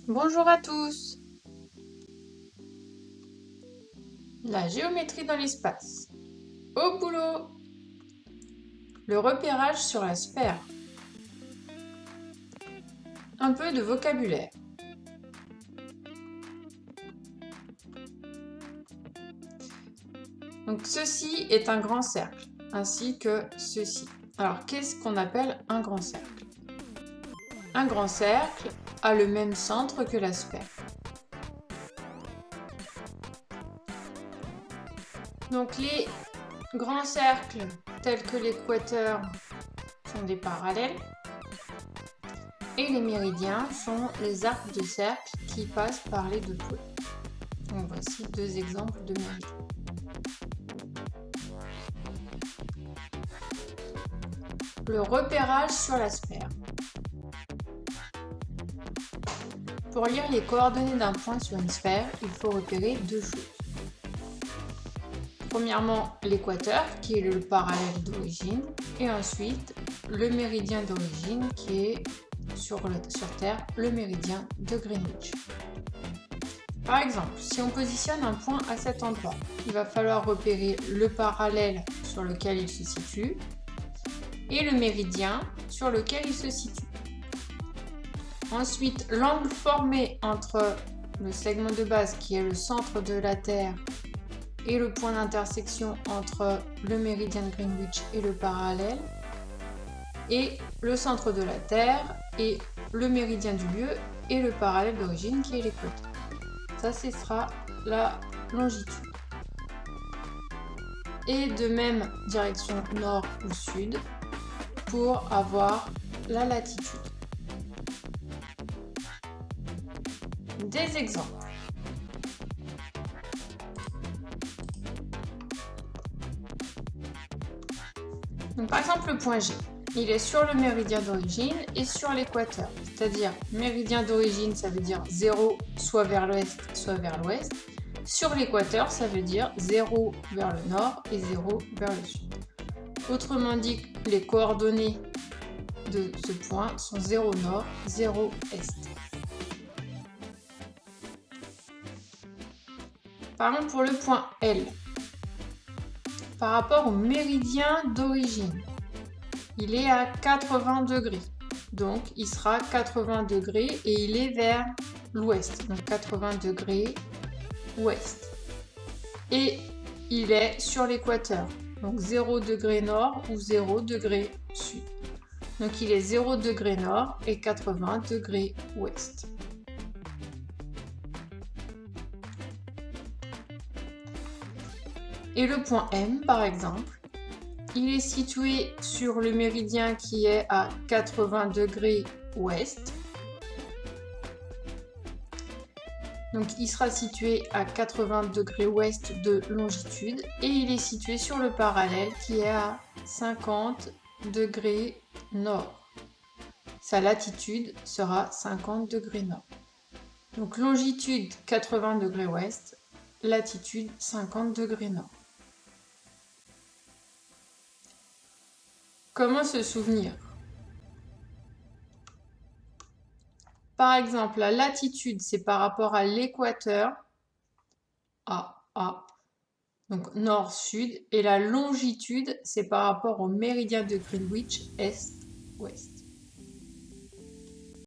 Bonjour à tous! La géométrie dans l'espace. Au boulot! Le repérage sur la sphère. Un peu de vocabulaire. Donc ceci est un grand cercle, ainsi que ceci. Alors qu'est-ce qu'on appelle un grand cercle? Un grand cercle a le même centre que la sphère. Donc les grands cercles tels que l'équateur sont des parallèles et les méridiens sont les arcs de cercle qui passent par les deux pôles. Donc voici deux exemples de méridiens. Le repérage sur la sphère. Pour lire les coordonnées d'un point sur une sphère, il faut repérer deux choses. Premièrement, l'équateur, qui est le parallèle d'origine, et ensuite le méridien d'origine, qui est sur Terre, le méridien de Greenwich. Par exemple, si on positionne un point à cet endroit, il va falloir repérer le parallèle sur lequel il se situe et le méridien sur lequel il se situe. Ensuite, l'angle formé entre le segment de base qui est le centre de la Terre et le point d'intersection entre le méridien de Greenwich et le parallèle, et le centre de la Terre et le méridien du lieu et le parallèle d'origine qui est l'équateur. Ça, ce sera la longitude. Et de même direction nord ou sud pour avoir la latitude. Des exemples. Donc, par exemple, le point G, il est sur le méridien d'origine et sur l'équateur. C'est-à-dire, méridien d'origine, ça veut dire 0 soit vers l'ouest, soit vers l'ouest. Sur l'équateur, ça veut dire 0 vers le nord et 0 vers le sud. Autrement dit, les coordonnées de ce point sont 0 nord, 0 est. Par exemple, pour le point L, par rapport au méridien d'origine, il est à 80 degrés. Donc, il sera 80 degrés et il est vers l'ouest. Donc, 80 degrés ouest. Et il est sur l'équateur. Donc, 0 degré nord ou 0 degré sud. Donc, il est 0 degré nord et 80 degrés ouest. Et le point M, par exemple, il est situé sur le méridien qui est à 80 degrés ouest. Donc il sera situé à 80 degrés ouest de longitude et il est situé sur le parallèle qui est à 50 degrés nord. Sa latitude sera 50 degrés nord. Donc longitude 80 degrés ouest, latitude 50 degrés nord. Comment se souvenir? Par exemple, la latitude, c'est par rapport à l'équateur, A, donc nord-sud, et la longitude, c'est par rapport au méridien de Greenwich, est-ouest.